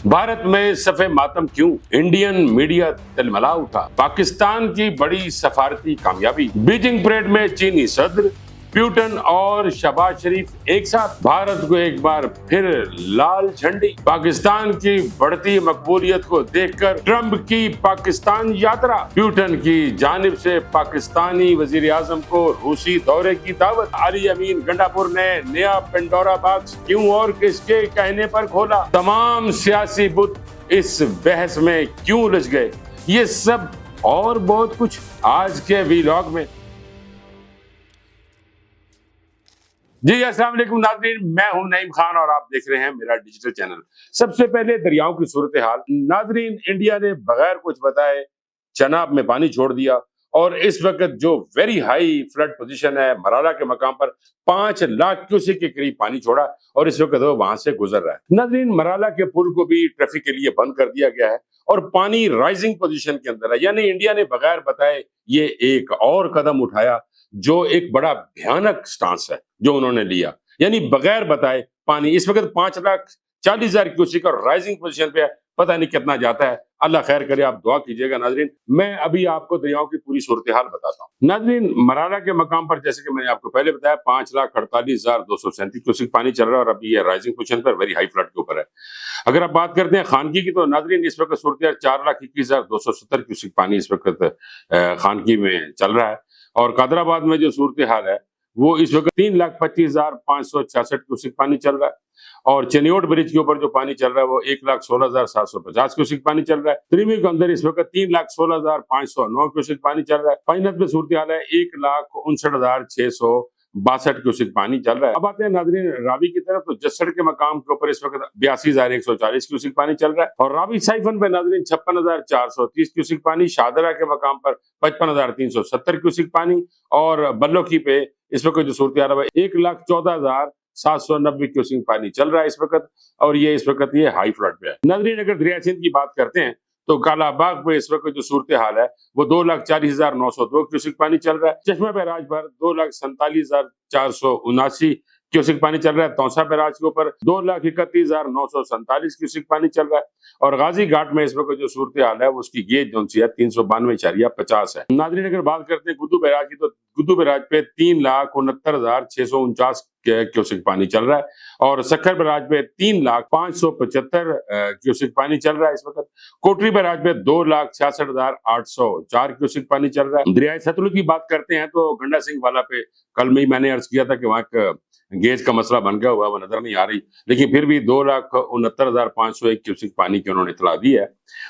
भारत में सफ़े मातम क्यों? इंडियन मीडिया तिलमिला उठा। पाकिस्तान की बड़ी सफारती कामयाबी। बीजिंग परेड में चीनी सदर, प्यूटन और शहबाज शरीफ एक साथ। भारत को एक बार फिर लाल झंडी। पाकिस्तान की बढ़ती मकबूलियत को देखकर ट्रंप की पाकिस्तान यात्रा। प्यूटन की जानिब से पाकिस्तानी वजीर आजम को रूसी दौरे की दावत। अली अमीन गंडापुर ने नया पेंडोरा बॉक्स क्यों और किसके कहने पर खोला? तमाम सियासी बुत इस बहस में क्यों उलझ गए? ये सब और बहुत कुछ आज के वीलॉग में। जी अस्सलाम वालेकुम नाज़रीन, मैं हूं नईम खान और आप देख रहे हैं मेरा डिजिटल चैनल। सबसे पहले दरियाओं की सूरत हाल। नाज़रीन, इंडिया ने बगैर कुछ बताए चनाब में पानी छोड़ दिया और इस वक्त जो वेरी हाई फ्लड पोजीशन है, मराला के मकाम पर 5 लाख क्यूसेक के करीब पानी छोड़ा और इस वक्त वो वहां से गुजर रहा है। नाज़रीन, मराला के पुल को भी ट्रैफिक के लिए बंद कर दिया गया है और पानी राइजिंग पोजीशन के अंदर है। यानी इंडिया ने बगैर बताए ये एक और कदम उठाया जो एक बड़ा भयानक स्टांस है जो उन्होंने लिया। यानी बगैर बताए पानी इस वक्त 5,40,000 क्यूसेक और राइजिंग पोजीशन पे है। पता नहीं कितना जाता है, अल्लाह खैर करे, आप दुआ कीजिएगा। नाजरीन, मैं अभी आपको दरियाओं की पूरी सूरत हाल बताता हूँ। नाजरीन, मराला के मकाम पर जैसे कि मैंने आपको पहले बताया 5,48,237 क्यूसेक पानी चल रहा है और अभी ये राइजिंग पोजीशन पर वेरी हाई फ्लड के ऊपर है। अगर आप बात करते हैं खानगी की तो नाजरीन इस वक्त सूरत हाल 4,21,270 क्यूसेक पानी इस वक्त खानगी में चल रहा है और कादराबाद में जो सूरत हाल है वो इस वक्त 3,25,566 क्यूसेक पानी चल रहा है और चेनियोट ब्रिज के ऊपर जो पानी चल रहा है वो 1,16,750 क्यूसेक पानी चल रहा है। त्रिमी के अंदर इस वक्त 3,16,509 क्यूसेक पानी चल रहा है। पानीनद में सूरत हाल है 1,59,662 क्यूसेक पानी चल रहा है। अब आते हैं नाजरीन रावी की तरफ, तो जसड़ के मकाम के ऊपर इस वक्त 82,140 क्यूसेक पानी चल रहा है और रावी साइफन पे नाजरीन 56,430 क्यूसेक पानी, शादरा के मकाम पर 55,370 क्यूसेक पानी और बल्लोकी पे इस वक्त जो सूरत हाल है 1,14,790 क्यूसेक पानी चल रहा है इस वक्त और ये इस वक्त ये हाई फ्लड पे है। नाजरीन, अगर दरिया सिंध की बात करते हैं तो कालाबाग पे इस वक्त जो सूरत हाल है वो 2,40,902 क्यूसेक पानी चल रहा है। चश्मा बैराज पर 2,47,479 क्यूसेक पानी चल रहा है। तौसा बैराज के ऊपर 2,31,947 क्यूसेक पानी चल रहा है और गाजी घाट में इस वक्त जो सूरत हाल है उसकी गेज जो सी है 392.50 है। नाजरीन, अगर बात करते हैं गुद्दू बैराज की तो गुद्दू बैराज पे 3,69,649 क्यूसेक पानी चल रहा है और सखर बैराज पे 3,05,75 क्यूसेक पानी चल रहा है इस वक्त। कोटरी बैराज पे 2,66,804 क्यूसेक पानी चल रहा है। दरियाए सतलुज की बात करते हैं तो गंडा सिंह वाला पे कल में ही मैंने अर्ज किया था कि वहाँ गेज का मसला बन गया हुआ, वो नजर नहीं आ रही, लेकिन फिर भी 2,69,501 क्यूसेक पानी की उन्होंने इतला दी है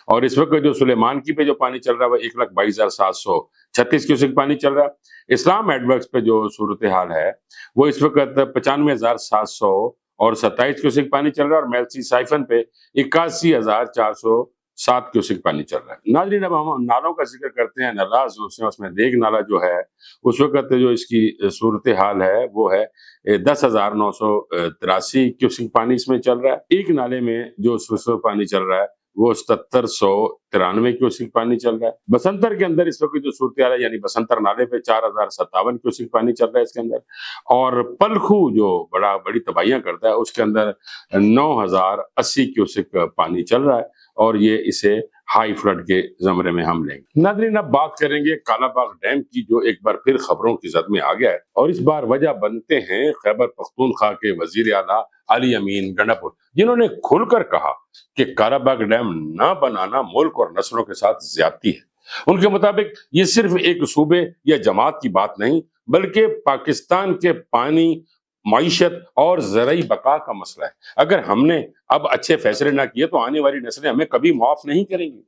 और इस वक्त जो सुलेमान की पे जो पानी चल रहा है वो 1,22,736 क्यूसेक पानी चल रहा है। इस्लाम एडवर्क्स पे जो सूरत हाल है वो इस वक्त 95,727 क्यूसेक पानी चल रहा है और मेलसी साइफन पे 81,407 क्यूसेक पानी चल रहा है। नाजरीन, अब हम नालों का जिक्र करते हैं। नाला उसमें देग नाला जो है उस वक्त जो इसकी सूरत हाल है वो है 10,983 क्यूसेक पानी इसमें चल रहा है। एक नाले में जो पानी चल रहा है वो 7793 क्यूसेक पानी चल रहा है। बसंतर के अंदर इस वक्त जो सूरत हाल है यानी बसंतर नाले पे 4,057 क्यूसेक पानी चल रहा है इसके अंदर और पलखू जो बड़ी तबाहियां करता है उसके अंदर 9,080 क्यूसेक पानी चल रहा है और ये इसे हाई फ्लड के जमरे में हम लेंगे। नाज़रीन, अब बात करेंगे कालाबाग डैम की जो एक बार फिर खबरों की जद में आ गया है और इस बार वजह बनते हैं खैबर पख्तूनख्वा के वजीर आला अली अमीन गंडापुर, जिन्होंने खुलकर कहा कि कालाबाग डैम न बनाना मुल्क और नस्लों के साथ ज्यादती है। उनके मुताबिक ये सिर्फ एक सूबे या जमात की बात नहीं बल्कि पाकिस्तान के पानी, मईशत और ज़राई बका का मसला है। अगर हमने अब अच्छे फैसले ना किए तो आने वाली नस्लें हमें कभी माफ नहीं करेंगी।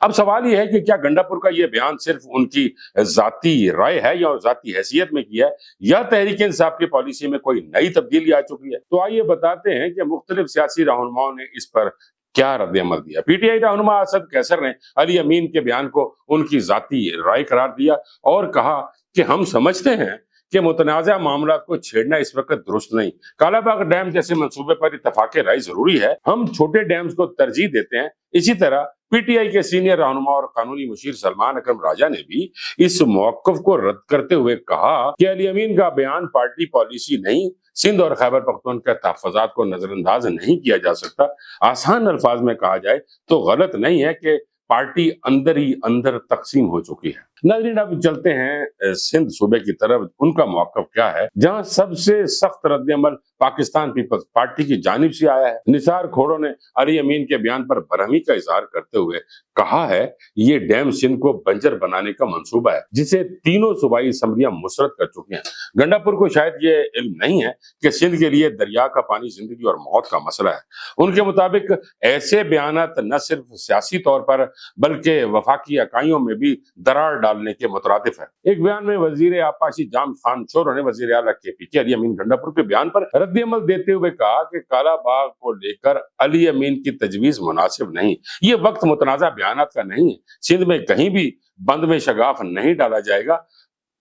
अब सवाल यह है कि क्या गंडापुर का यह बयान सिर्फ उनकी जाती राय है या जाती हैसियत में किया है या तहरीक इंसाफ की पॉलिसी में कोई नई तब्दीली आ चुकी है? तो आइए बताते हैं कि मुख्तलिफ सियासी रहनुमाओं ने इस पर क्या रद्द-ए-अमल दिया। पीटीआई रहनुमा असद कैसर ने अली अमीन के बयान को उनकी जाती राय करार दिया और कहा कि हम समझते हैं कि मुतनाज़ा मामला को छेड़ना इस वक्त दुरुस्त नहीं। कालाबाग डैम जैसे मंसूबे पर इत्तफाक़ राय जरूरी है, हम छोटे डैम्स को तरजीह देते हैं। इसी तरह पीटीआई के सीनियर रहनुमा और कानूनी मुशीर सलमान अकरम राजा ने भी इस मौक़िफ़ को रद्द करते हुए कहा कि अली अमीन का बयान पार्टी पॉलिसी नहीं सिंध और खैबर पख्तूनख्वा के तहफ़्फ़ुज़ात को नजरअंदाज नहीं किया जा सकता। आसान अल्फाज में कहा जाए तो गलत नहीं है कि पार्टी अंदर ही अंदर तकसीम हो चुकी है। नाज़रीन, अब चलते हैं सिंध सूबे की तरफ। उनका मौक़िफ़ क्या है, जहां सबसे सख्त रद्द-ए-अमल पाकिस्तान पीपल्स पार्टी की जानिब से आया है। निसार खोड़ो ने अली अमीन के बयान पर बरहमी का इज़हार करते हुए कहा है, ये डैम सिंध को बंजर बनाने का मंसूबा है, जिसे तीनों सूबाई असम्बलियां मुस्तरद कर चुकी हैं। गंडापुर को शायद ये इल्म नहीं है कि सिंध के लिए दरिया का पानी जिंदगी और मौत का मसला है। उनके मुताबिक ऐसे बयानात न सिर्फ सियासी तौर पर बल्कि वफाकी इकाइयों में भी दरार डालने के मुतरादिफ है। एक बयान में वजीर आपाशी जाम खान चोरो ने वजीर आला KPK अली अमीन गंडापुर के बयान पर रद्द-ए-अमल देते हुए कहा कि काला बाग को लेकर अली अमीन की तजवीज मुनासिब नहीं। ये वक्त मुतनाज़ा बयानात का नहीं है। सिंध में कहीं भी बंद में शगाफ नहीं डाला जाएगा।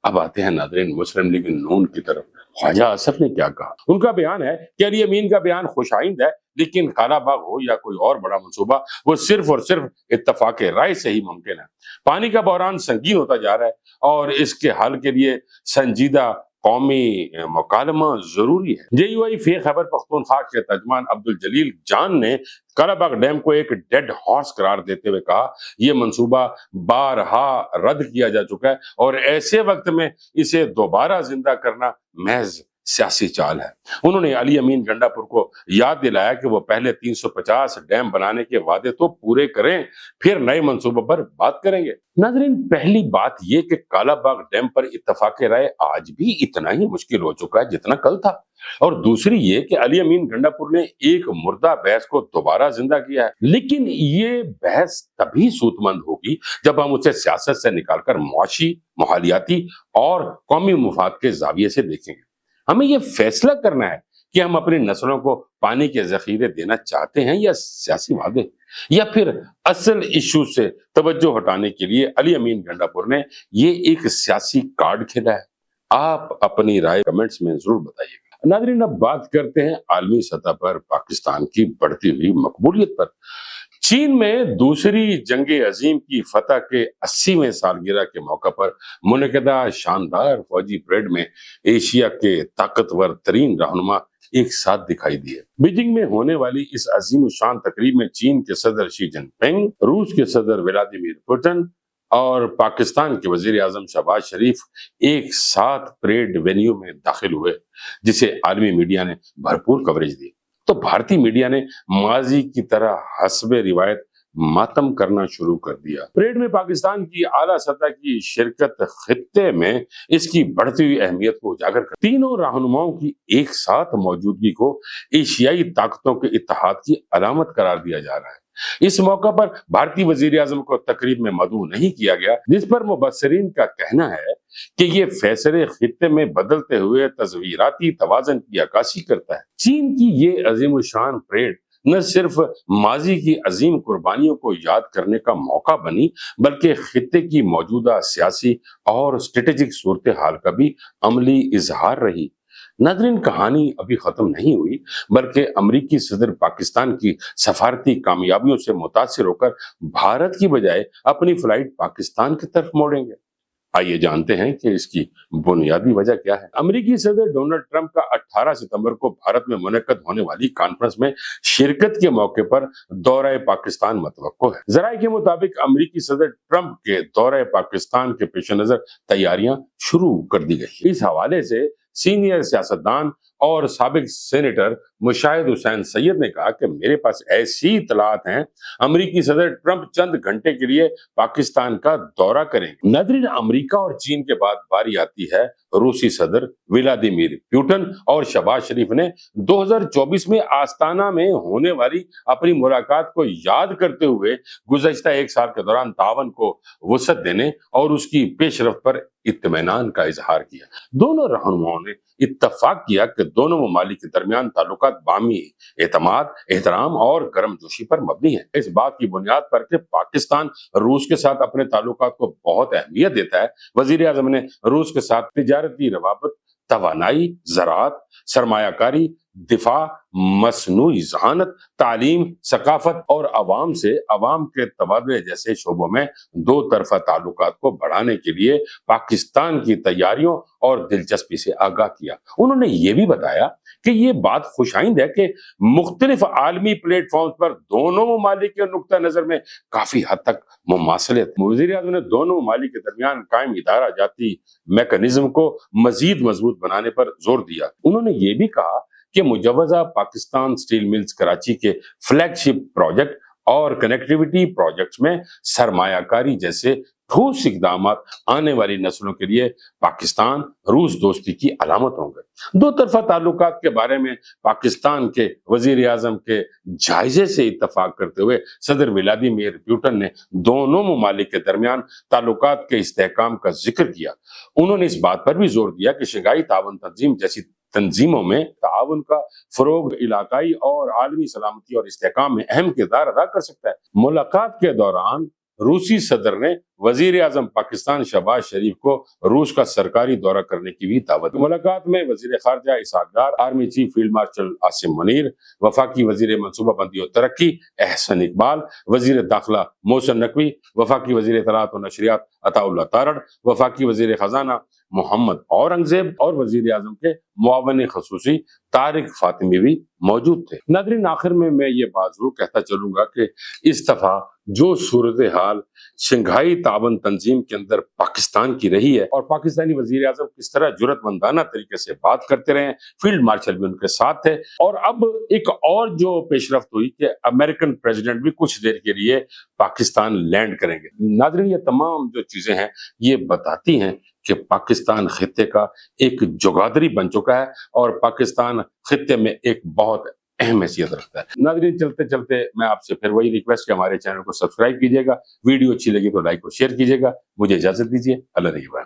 अब आते हैं नाज़रीन मुस्लिम लीग नून की तरफ। ख्वाजा आसफ ने क्या कहा? उनका बयान है कि अली अमीन का बयान खुशाइंद है, लेकिन काला बाग हो या कोई और बड़ा मंसूबा, वो सिर्फ और सिर्फ इत्तफाक राय से ही मुमकिन है। पानी का बहरान संगीन होता जा रहा है और इसके हल के लिए संजीदा कौमी मुकालमा जरूरी है। JUI फी खैबर पख्तूनख्वा के तर्जुमान अब्दुल जलील जान ने कालाबाग डैम को एक डेड हॉर्स करार देते हुए कहा, यह मंसूबा बारहा रद्द किया जा चुका है और ऐसे वक्त में इसे दोबारा जिंदा करना महज सियासी चाल है। उन्होंने अली अमीन गंडापुर को याद दिलाया कि वो पहले 350 डैम बनाने के वादे तो पूरे करें, फिर नए मंसूबों पर बात करेंगे। नाज़रीन, पहली बात यह कि कालाबाग डैम पर इत्तफाक राय आज भी इतना ही मुश्किल हो चुका है जितना कल था, और दूसरी ये कि अली अमीन गंडापुर ने एक मुर्दा बहस को दोबारा जिंदा किया है। लेकिन ये बहस तभी सूतमंद होगी जब हम उसे सियासत से निकालकर मुआशी, माहौलियाती और कौमी मुफाद के जाविये से देखेंगे। हमें यह फैसला करना है कि हम अपनी नस्लों को पानी के जखीरे देना चाहते हैं या सियासी वादे, या फिर असल इशू से तवज्जो हटाने के लिए अली अमीन गंडापुर ने ये एक सियासी कार्ड खेला है। आप अपनी राय कमेंट्स में जरूर बताइएगा। नाज़रीन, अब बात करते हैं आलमी सतह पर पाकिस्तान की बढ़ती हुई मकबूलियत पर। चीन में दूसरी जंगे अजीम की फतह के 80वें सालगिरह के मौका पर मुनक़िदा शानदार फौजी परेड में एशिया के ताकतवर तरीन रहनुमा एक साथ दिखाई दिए। बीजिंग में होने वाली इस अजीम शान तकरीब में चीन के सदर शी जिनपिंग, रूस के सदर व्लादिमीर पुतिन और पाकिस्तान के वजीर आजम शहबाज शरीफ एक साथ परेड वेन्यू में दाखिल हुए, जिसे आलमी मीडिया ने भरपूर कवरेज दी। तो भारतीय मीडिया ने माजी की तरह हस्बे रिवायत मातम करना शुरू कर दिया। परेड में पाकिस्तान की आला सतह की शिरकत खित्ते में इसकी बढ़ती हुई अहमियत को उजागर कर तीनों रहनुमाओं की एक साथ मौजूदगी को एशियाई ताकतों के इत्तेहाद की अलामत करार दिया जा रहा है। इस मौका पर भारतीय वजीर आजम को तकरीब में मदऊ नहीं किया गया, जिस पर मुबस्सिरीन का कहना है कि ये फैसले खित्ते में बदलते हुए तस्वीराती तवाज़न की अक्कासी करता है। चीन की ये अजीम शान परेड न सिर्फ माजी की अजीम कुर्बानियों को याद करने का मौका बनी, बल्कि खित्ते की मौजूदा सियासी और स्ट्रेटेजिक सूरत हाल का भी अमली इजहार रही। नाज़रीन, कहानी अभी खत्म नहीं हुई, बल्कि अमरीकी सदर पाकिस्तान की सफारती कामयाबियों से मुतासिर होकर भारत की बजाय अपनी फ्लाइट पाकिस्तान की तरफ मोड़ेंगे। आइए जानते हैं कि इसकी बुनियादी वजह क्या है। अमेरिकी सदर डोनाल्ड ट्रंप का 18 सितंबर को भारत में मुनक्कद होने वाली कॉन्फ्रेंस में शिरकत के मौके पर दौरा पाकिस्तान मतवक्को है। जराये के मुताबिक अमेरिकी सदर ट्रंप के दौरे पाकिस्तान के पेश नजर तैयारियां शुरू कर दी गई। इस हवाले से सीनियर सियासतदान और साबिक सेनेटर मुशाहिद हुसैन सैयद ने कहा कि मेरे पास ऐसी इतलात हैं, अमेरिकी सदर ट्रंप चंद घंटे के लिए पाकिस्तान का दौरा करेंगे। नाज़रीन, अमेरिका और चीन के बाद बारी आती है रूसी सदर व्लादिमीर पुतिन और शहबाज शरीफ ने 2024 में आस्ताना में होने वाली अपनी मुलाकात को याद करते हुए गुज़श्ता एक साल के दौरान तावन को वसअत देने और उसकी पेशरफ्त पर इत्मीनान का इजहार किया। दोनों रहनुमाओं ने इत्तफाक किया कि दोनों ममालिक के दरमियान ताल्लुकात बामी एतमाद, एहतराम और गर्मजोशी पर मबनी है। इस बात की बुनियाद पर कि पाकिस्तान रूस के साथ अपने ताल्लुकात को बहुत अहमियत देता है, वजीर आजम ने रूस के साथ तिजारती रवाबत, तवानाई, ज़राअत, सरमायाकारी, دفاع، مصنوعی ذہانت، تعلیم، ثقافت اور عوام سے عوام کے تبادلے جیسے شعبوں میں دو طرفہ تعلقات کو بڑھانے کے لیے پاکستان کی تیاریوں اور دلچسپی سے آگاہ کیا۔ انہوں نے یہ بھی بتایا کہ یہ بات خوش آئند ہے کہ مختلف عالمی پلیٹ فارمز پر دونوں ممالک کے نقطہ نظر میں کافی حد تک مماثلت۔ وزیر اعظم نے دونوں ممالک کے درمیان قائم ادارہ جاتی میکانزم کو مزید مضبوط بنانے پر زور دیا۔ انہوں نے یہ بھی کہا کہ مجوزہ پاکستان سٹیل ملز کراچی کے فلیگ شپ پروجیکٹ اور کنیکٹیویٹی پروجیکٹس میں سرمایہ کاری جیسے ٹھوس اقدامات آنے والی نسلوں کے لیے پاکستان روس دوستی کی علامت ہوں گے۔ دو طرفہ تعلقات کے بارے میں پاکستان کے وزیر اعظم کے جائزے سے اتفاق کرتے ہوئے صدر ولادیمیر پوٹن نے دونوں ممالک کے درمیان تعلقات کے استحکام کا ذکر کیا۔ انہوں نے اس بات پر بھی زور دیا کہ شنگھائی تعاون تنظیم جیسی تنظیموں میں تعاون کا فروغ علاقائی اور عالمی سلامتی اور استحکام میں اہم کردار ادا کر سکتا ہے۔ ملاقات کے دوران روسی صدر نے وزیر اعظم پاکستان شہباز شریف کو روس کا سرکاری دورہ کرنے کی بھی دعوت دی۔ ملاقات میں وزیر خارجہ Ishaq Dar, army chief field marshal Asim Munir, وفاقی وزیر منصوبہ بندی و ترقی احسن اقبال، وزیر داخلہ محسن نقوی، وفاقی وزیر اطلاعات و نشریات عطا اللہ تارڑ، وفاقی وزیر خزانہ محمد اورنگزیب اور وزیر اعظم کے معاون خصوصی طارق فاطمی بھی موجود تھے۔ ناظرین، آخر میں یہ بات ضرور کہتا چلوں گا کہ اس دفعہ جو صورتحال شنگھائی تعاون تنظیم کے اندر پاکستان کی رہی ہے اور پاکستانی وزیر اعظم کس طرح جرأت مندانہ طریقے سے بات کرتے رہے ہیں، فیلڈ مارشل بھی ان کے ساتھ تھے، اور اب ایک اور جو پیش رفت ہوئی کہ امریکن پریزیڈنٹ بھی کچھ دیر کے لیے پاکستان لینڈ کریں گے۔ ناظرین، یہ تمام جو چیزیں ہیں یہ بتاتی ہیں کہ پاکستان خطے کا ایک جغادری بن چکا ہے اور پاکستان خطے میں ایک بہت اہم حیثیت رکھتا ہے۔ ناظرین، چلتے چلتے میں آپ سے پھر وہی ریکویسٹ کہ ہمارے چینل کو سبسکرائب کیجیے گا، ویڈیو اچھی لگی تو لائک اور شیئر کیجیے گا۔ مجھے اجازت دیجیے، اللہ نگہبان۔